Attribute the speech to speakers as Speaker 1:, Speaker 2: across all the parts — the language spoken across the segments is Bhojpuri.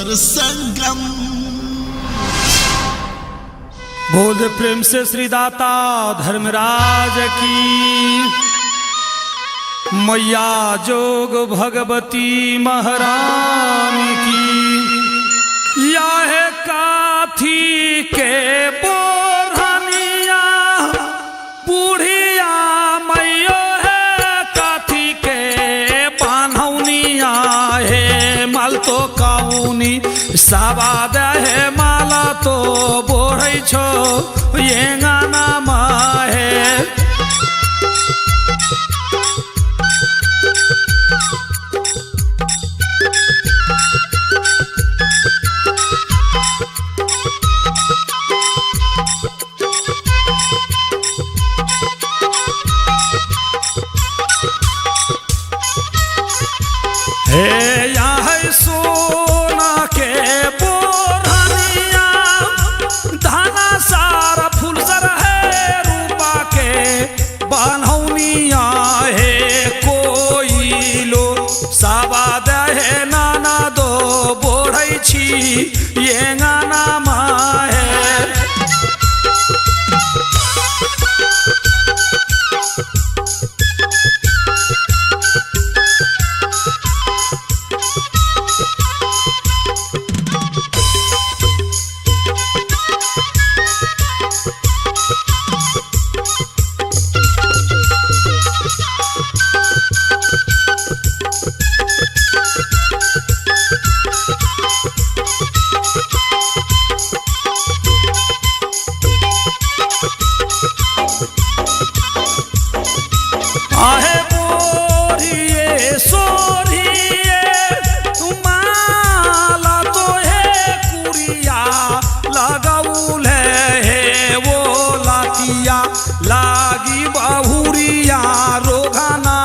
Speaker 1: स्वर संगम।
Speaker 2: बोल प्रेम से श्री दाता धर्मराज की, मैया जोग भगवती महारानी की। या है काथी के बोरहनिया बूढ़िया मैयो है, काथी के बान्हौनिया है। माल तो काउनी साबाद है, माला तो बोढ़ छो ये गाना माहे। हे या है सोना के बोरहनिया, धाना सारा फूल सर है, रूपा के बान्हौनिया है। कोई लो साबाद है, नाना दो बोढ़ छी ये गाना माहे। आहे बोरिए सोरिए माला तो है, कुड़िया लगाउल है वो लातिया लागी बहुरिया, रोगाना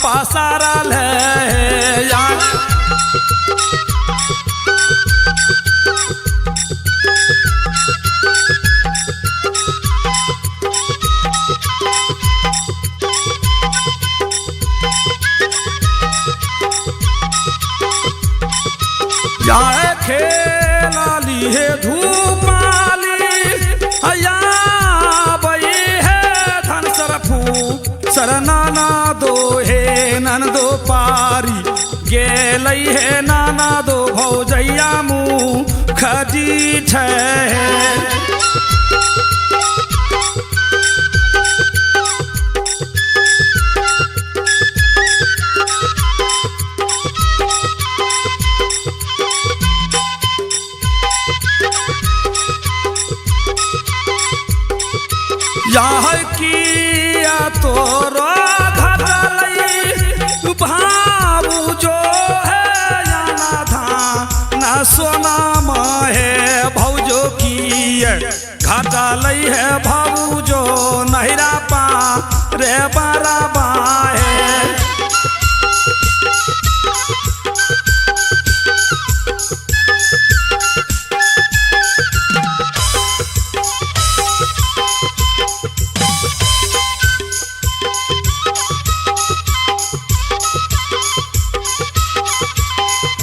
Speaker 2: पसारल है यार। या खेलाली है धूपाली, या बई है धन सरफू सरनाना दो है। नन दो पारी गेलई है, नाना दो भौजैया मुँह खजी है। यह किया तो घटलई भावू जो है, याना था न सोना है। भौजो की घटलई है, भावू जो नहिरा पा रे बारा बाहे।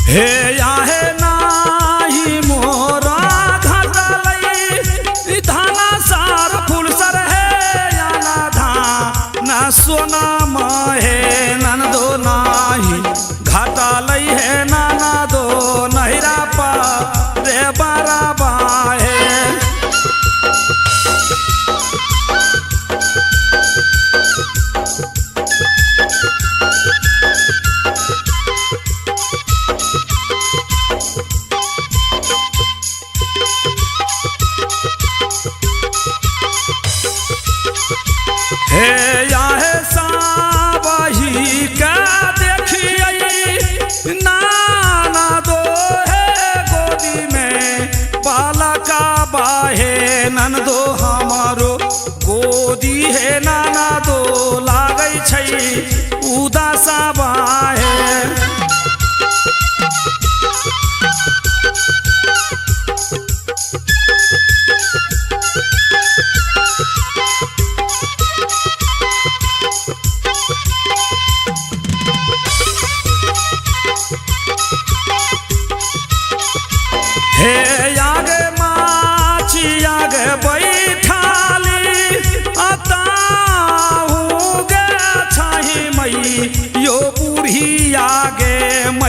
Speaker 2: हे या है नाही मोरा घटलई, धाना सार फूल सर है, याना धाना सोना है। नन दो नाही घटलई है, नाना दो नहिरा पा रे बारा बाहे। हे या है साबही का देखिए, नाना दो है गोदी में बाला का बाहे। नन दो हमारो गोदी है, नाना दो लागई छै उदासा बाहे।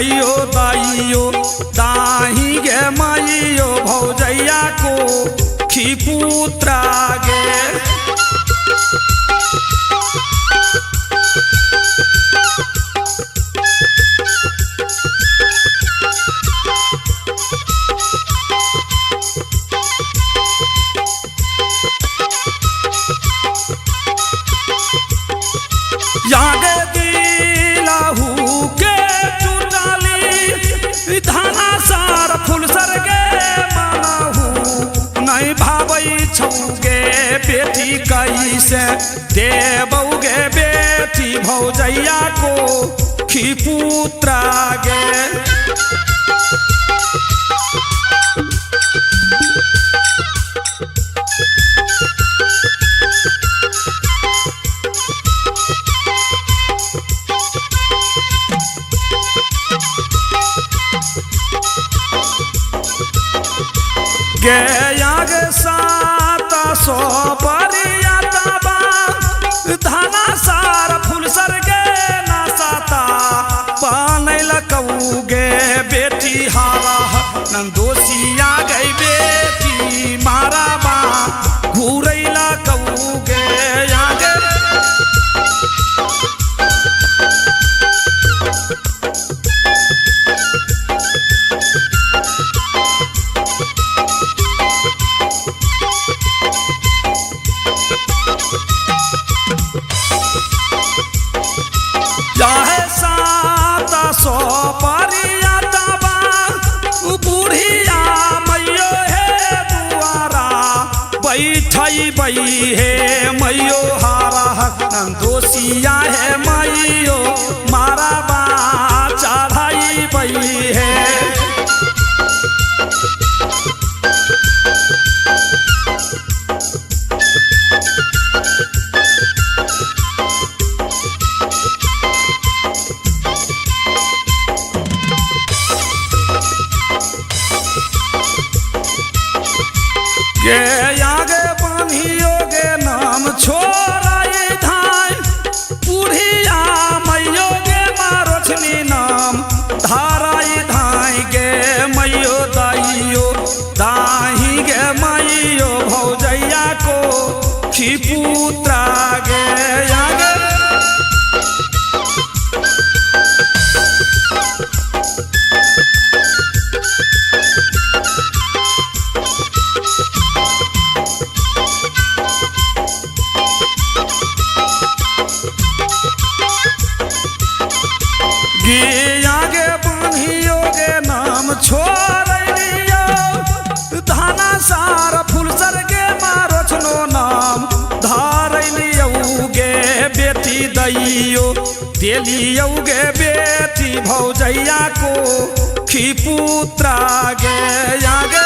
Speaker 2: मैयो दाइयो दाही गे मैयो भौजैया को खीपुत्रा गे यागे दिलाहू के टूटाली धाना सार फूल सर गे मानहू नहीं भावई छौगे बेटी कैसे देबौगे बेटी भौजैया को खीपुत्रा गे गे याग साता सो परियाता बा धाना सार फूल सर गे ना साता पानैल कौगे बेटी हारा नंदोसिया गई बेटी मारा बा घूरैला कौगे याग चाहे साता सो परियाता बा बुढ़िया मैयो हे दुआरा बैठई बई हे मैयो हारा दोसिया है मैयो मारा बा चढ़ाई बई है गे आगे बान्हियो गे नाम छोड़ाई धाय बुढ़िया मैयो गे मारोछनी नाम धाराई धाय गे मैयो दाइयो दाही गे मैयो भौजैया को खीपुत्रा गे आगे आगे बान्हियो गे नाम छोड़ियो धाना सार फूल सर गे मारोछनो नाम धारलियो गे बेटी दैयो देलियो गे बेटी भौजैया को खीपुत्रा गे आगे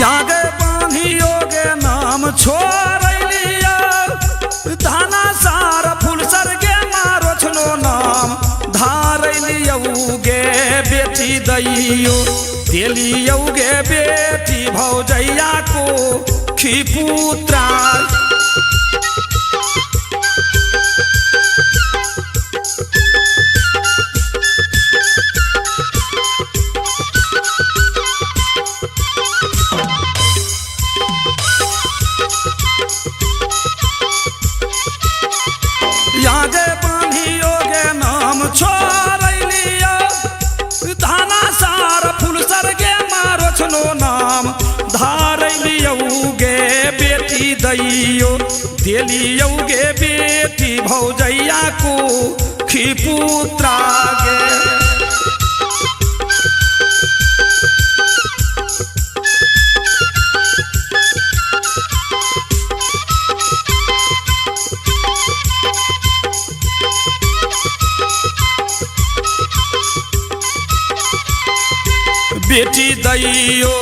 Speaker 2: यागे बान्हियो गे नाम छोड़ियो धाना सार फूल सर गे मारोछनो नाम धारलियो गे बेटी दैयो देलियो गे बेटी भौजैया को खीपुत्रा यागे बान्हियो गे नाम छोड़ियो धाना सार फूल सर गे मारोछनो नाम धारलियो गे बेटी दैयो देलियो गे बेटी भौजैया को खीपुत्रा गे बेटी दैयो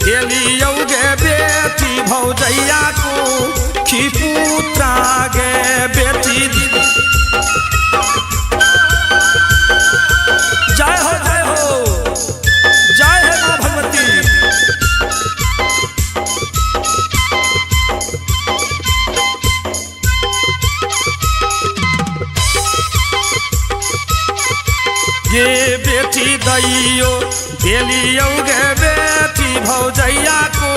Speaker 2: देलियो गे बेटी भौजैया को खीपुत्रा गे बेटी गे बेटी दैयो देलियौ गे बेटी भौजैया को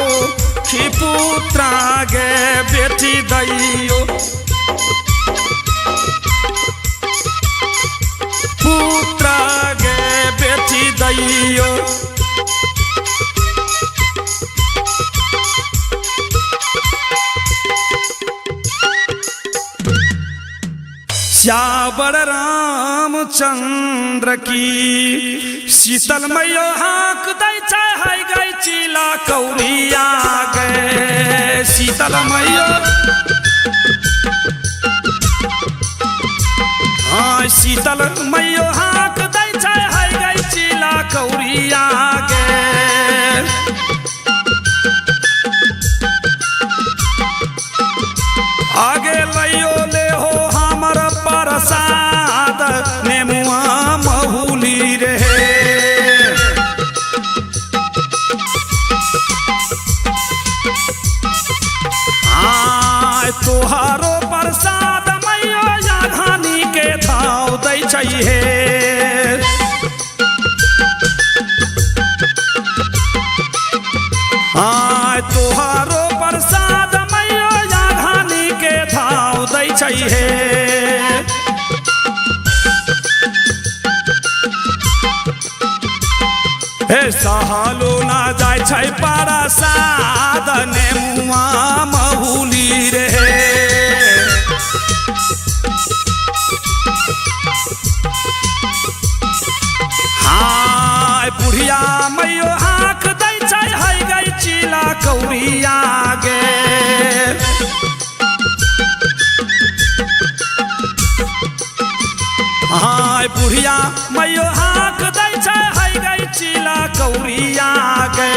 Speaker 2: खी पुत्रा गे बेटी दैयो पुत्रा गे बेटी दैयो श्यावर रामचंद्र की शीतल मैयो हाँक दै है गई चिला कौरिया गए शीतल मैयो हाँ शीतल मैयो हाँक दै है गई चिला कौरिया गए आगे लइयो ले हो हमर प्रसाद नेमुआ महुली रे आय तोहारो प्रसाद मैया याघानी के थाव दै छै आय तोहारो प्रसाद मैया याघानी के थाव दै छै हे सहलो ना जाय छै प्रसाद नेमुआ महुली रे हाय बुढ़िया मैयो हाँक दै छै है गई चिला कौरिया गे हाय बुढ़िया मैयो हाँक दै छै है गई चिला कौरिया गे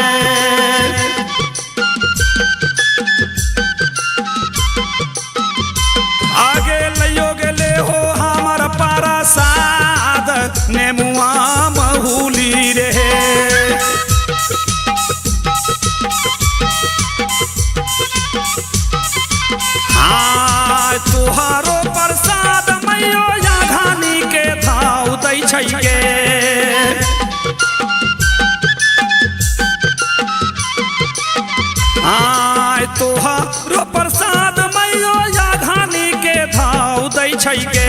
Speaker 2: आगे लइयो गेले हो हमर प्रसाद नेमुआ महुली रे हाय तोहारो प्रसाद मैयो याघानी के थाव दै छै गे आय तोहारो प्रसाद मैयो याघानी के थाव दै छै गे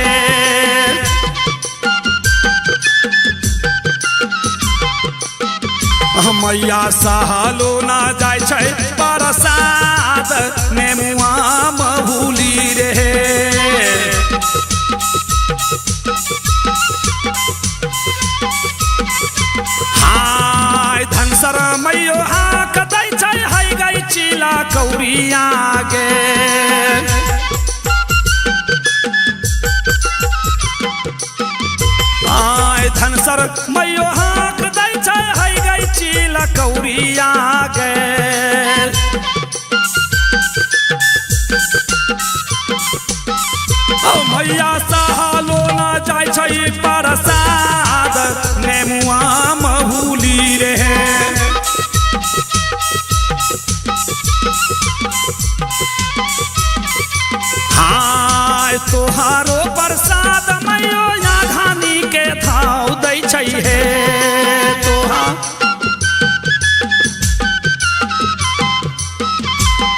Speaker 2: मैया सहलो ना जाय छै प्रसाद नेमुआ महुली रे हाय धनसर मैयो हाँक दै छै है गई चिला कौरिया गे आय धनसर मैयो हाँक दै छै है गई चिला कौरिया गे मैया सहलो ना जाय छै प्रसाद नेमुआ महुली रे हाय तोहारो प्रसाद मैयो याघानी के थाव दै छै तोहा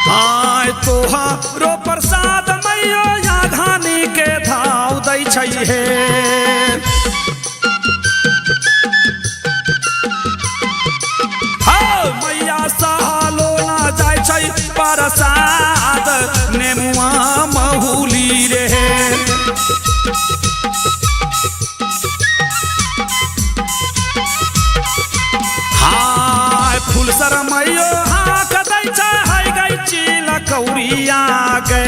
Speaker 2: हाय तोहारो प्रसाद मैयो याघानी के थाव दै छै मैया सहलो ना जाय छै प्रसाद नेमुआ महुली रे हाय फुलसर मैयो हाँक दै छै है गई चिला कौरिया गे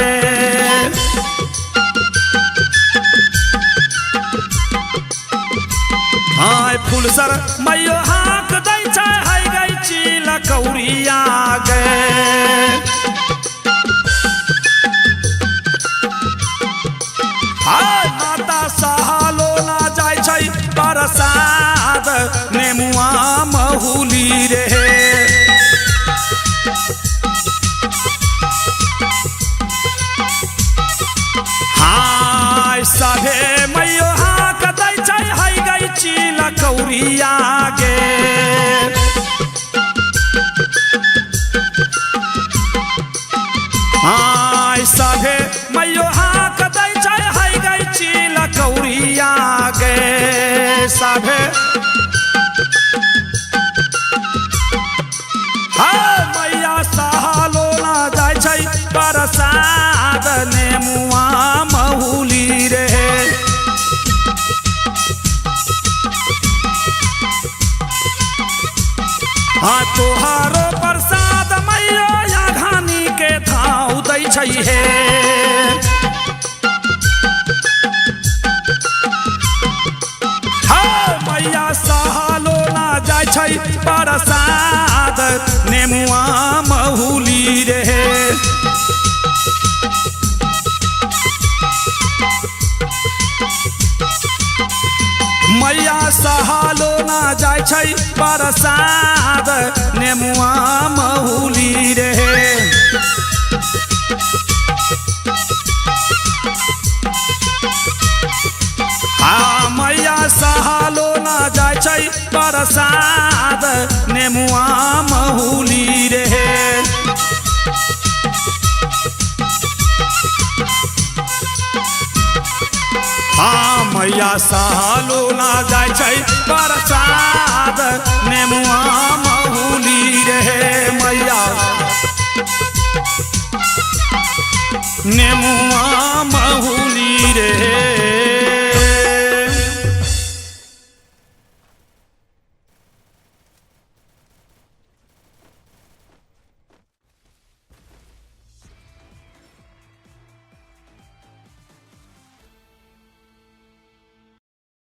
Speaker 2: हाय फुलसर मैयो हाँक दै छै है गई चिला कौरिया गे हाय माता सहलो ना जाय छै प्रसाद नेमुआ महुली रे हाय सभे मैयो हाँक दै छै है गई चिला हाँ तोहारो प्रसाद मैया या घानी के थाउ दै छै हे मैया सहलो ना जाइ छै प्रसाद नेमुआ महुली रे मैया सहलो ना जाइ छै प्रसाद नेमुआ महुली रे हाँ मैया सहलो ना जाइ छै प्रसाद नेमुआ महुली रे हाँ मैया सहलो ना जाइ छै प्रसाद नेमुआ महुली रे मैया नेमुआ महुली रे।